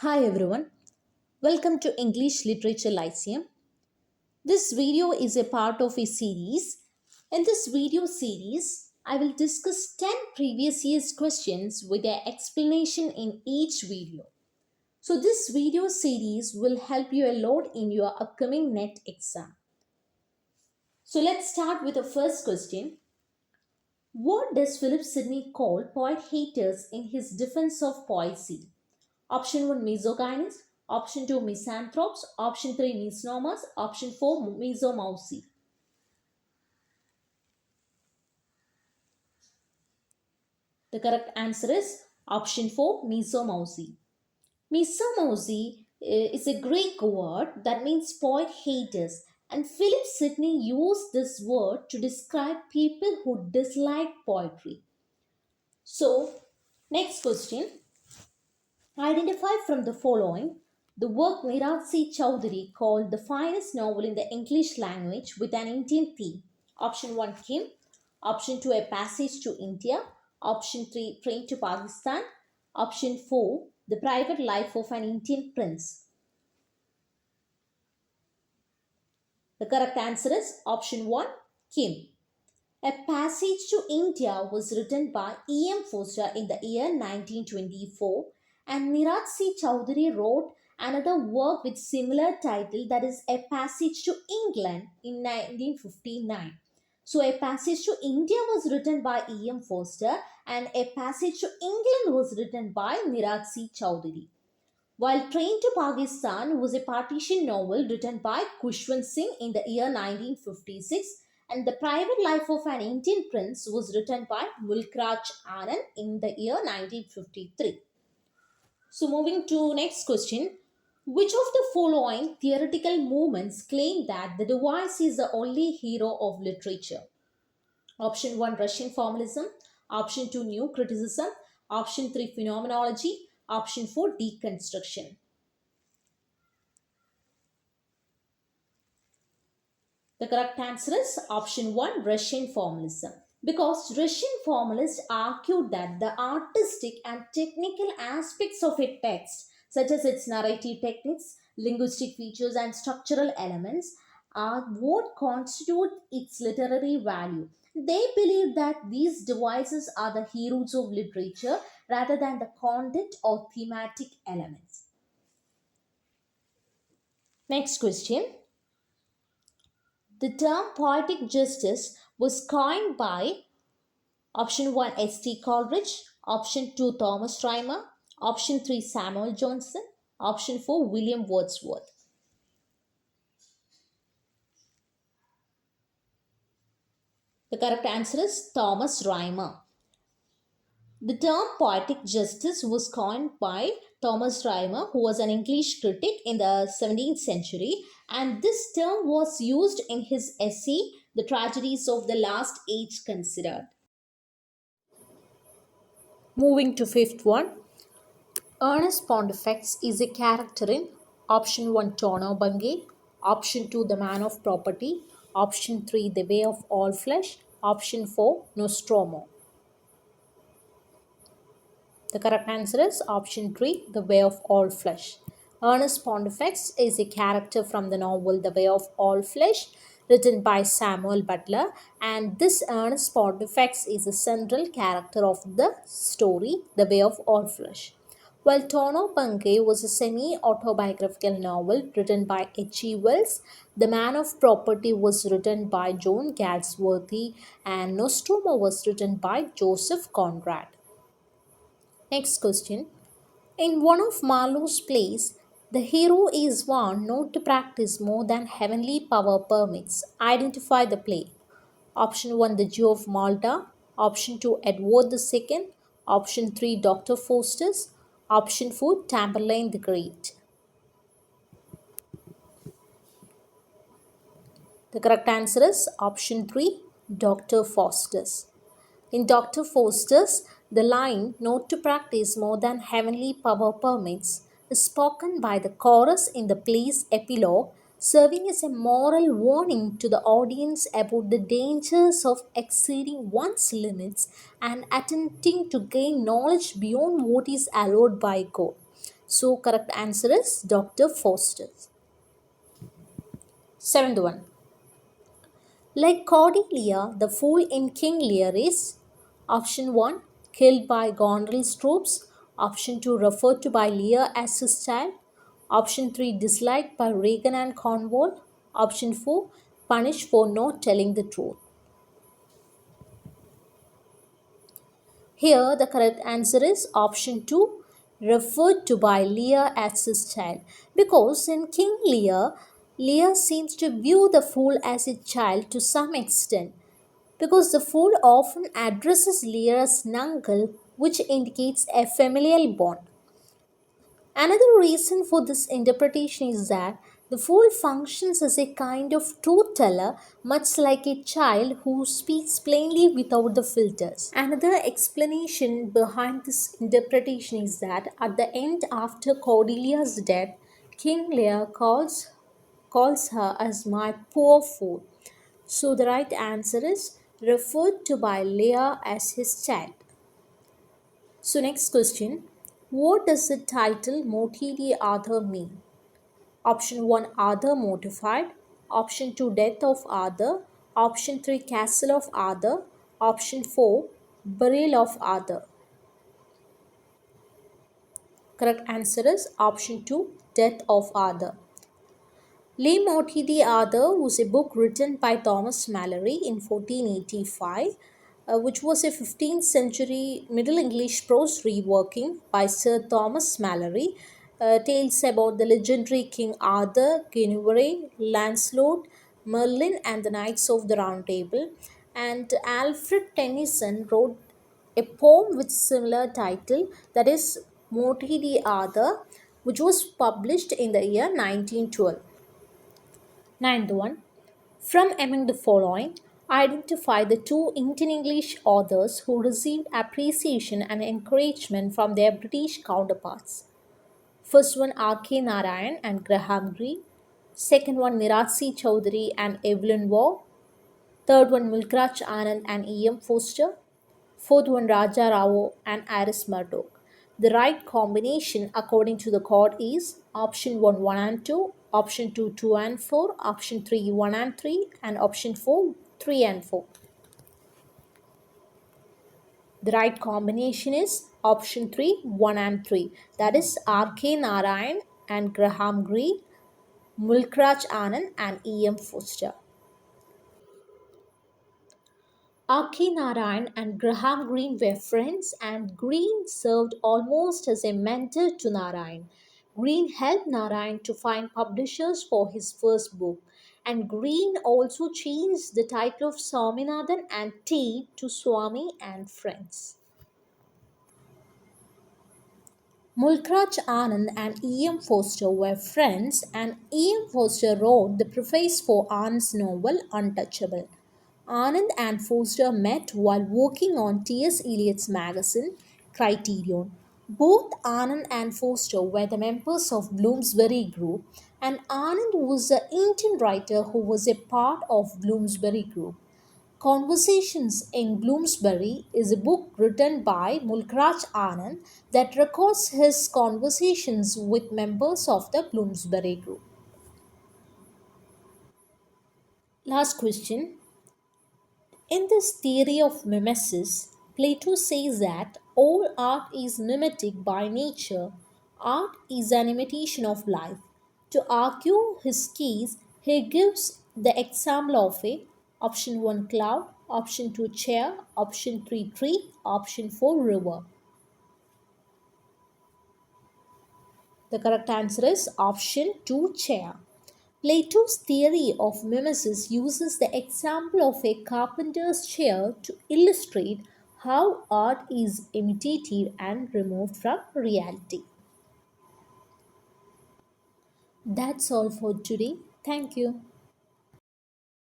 Hi everyone, welcome to English Literature Lyceum. This video is a part of a series. In this video series, I will discuss 10 previous year's questions with their explanation in each video. So this video series will help you a lot in your upcoming NET exam. So let's start with the first question. What does Philip Sidney call poet haters in his defense of poesy? Option 1 misogynists, option 2 misanthropes, option 3 misnomers, option 4 misomousy. The correct answer is option 4 misomousy. Misomousy is a Greek word that means poet haters, and Philip Sidney used this word to describe people who dislike poetry. So, next question. Identify from the following the work Nirad Chowdhury called the finest novel in the English language with an Indian theme. Option 1 Kim, option 2 A Passage to India, option 3 Train to Pakistan, option 4 The Private Life of an Indian Prince. The correct answer is option 1 Kim. A Passage to India was written by E.M. Forster in the year 1924, and Nirad Chowdhury wrote another work with similar title, that is A Passage to England, in 1959. So A Passage to India was written by E.M. Forster and A Passage to England was written by Nirad Chowdhury. While Train to Pakistan was a partition novel written by Khushwant Singh in the year 1956, and The Private Life of an Indian Prince was written by Mulkraj Anand in the year 1953. So moving to next question. Which of the following theoretical movements claim that the device is the only hero of literature? Option 1 Russian formalism, option 2 new criticism, option 3 phenomenology, option 4 deconstruction. The correct answer is option 1 Russian formalism. Because Russian formalists argued that the artistic and technical aspects of a text, such as its narrative techniques, linguistic features, and structural elements, are what constitute its literary value. They believe that these devices are the heroes of literature rather than the content or thematic elements. Next question. The term poetic justice was coined by option 1 S.T. Coleridge, option 2 Thomas Rhymer, option 3 Samuel Johnson, option 4 William Wordsworth. The correct answer is Thomas Rhymer. The term poetic justice was coined by Thomas Rhymer, who was an English critic in the 17th century, and this term was used in his essay The Tragedies of the Last Age Considered. Moving to fifth one. Ernest Pontifex is a character in option 1 Tono Bungay, option 2 The Man of Property, option 3 The Way of All Flesh, option 4 Nostromo. The correct answer is option 3 The Way of All Flesh. Ernest Pontifex is a character from the novel The Way of All Flesh, written by Samuel Butler, and this Ernest Pontifex is a central character of the story The Way of All Flesh. While Tono Bungay was a semi-autobiographical novel written by H.G. Wells, The Man of Property was written by John Galsworthy and Nostromo was written by Joseph Conrad. Next question. In one of Marlowe's plays, the hero is warned not to practice more than heavenly power permits. Identify the play. Option 1 The Jew of Malta, option 2 Edward II, option 3 Dr. Faustus, option 4 Tamburlaine the Great. The correct answer is option 3 Dr. Faustus. In Dr. Faustus, the line not to practice more than heavenly power permits is spoken by the chorus in the play's epilogue, serving as a moral warning to the audience about the dangers of exceeding one's limits and attempting to gain knowledge beyond what is allowed by God. So correct answer is Dr. Foster. Seventh one. Like Cordelia, the fool in King Lear is option 1 killed by Goneril's troops, option 2 referred to by Lear as his child, option 3 disliked by Regan and Cornwall, option 4 punished for not telling the truth. Here, the correct answer is option 2, referred to by Lear as his child. Because in King Lear, Lear seems to view the fool as a child to some extent. Because the fool often addresses Lear as uncle, which indicates a familial bond. Another reason for this interpretation is that the fool functions as a kind of truth teller, much like a child who speaks plainly without the filters. Another explanation behind this interpretation is that at the end, after Cordelia's death, King Lear calls her as my poor fool. So the right answer is referred to by Lear as his child. So next question, what does the title Moti the Arthur mean? Option 1 Arthur mortified, option 2 death of Arthur, option 3 castle of Arthur, option 4 burial of Arthur. Correct answer is option 2 death of Arthur. Le Morte d'Arthur was a book written by Thomas Malory in 1485, which was a 15th century Middle English prose reworking by Sir Thomas Malory. Tales about the legendary King Arthur, Guinevere, Lancelot, Merlin, and the Knights of the Round Table. And Alfred Tennyson wrote a poem with similar title, that is Morte d'Arthur, which was published in the year 1912. Ninth one. From among the following, identify the two Indian English authors who received appreciation and encouragement from their British counterparts. First one R.K. Narayan and Graham Greene. Second one Nirasi Chowdhury and Evelyn Waugh. Third one Mulkraj Anand and E.M. Foster. Fourth one Raja Rao and Iris Murdoch. The right combination according to the code is option 1 1 and 2, option 2 2 and 4, option 3 1 and 3, and option 4 3 and 4. The right combination is option 3 1 and 3, that is R.K. Narayan and Graham Greene, Mulkraj Anand and E.M. Foster. R.K. Narayan and Graham Greene were friends, and Greene served almost as a mentor to Narayan. Greene helped Narayan to find publishers for his first book, and Greene also changed the title of Swaminathan and T to Swami and Friends. Mulkraj Anand and E.M. Foster were friends, and E.M. Foster wrote the preface for Anand's novel Untouchable. Anand and Foster met while working on T.S. Eliot's magazine, Criterion. Both Anand and Foster were the members of Bloomsbury Group, and Anand was the Indian writer who was a part of Bloomsbury Group. Conversations in Bloomsbury is a book written by Mulkraj Anand that records his conversations with members of the Bloomsbury Group. Last question. In this theory of mimesis, Plato says that all art is mimetic by nature. Art is an imitation of life. To argue his case, he gives the example of a option 1 cloud, option 2 chair, option 3 tree, option 4 river. The correct answer is option 2 chair. Plato's theory of mimesis uses the example of a carpenter's chair to illustrate how art is imitative and removed from reality. That's all for today. Thank you.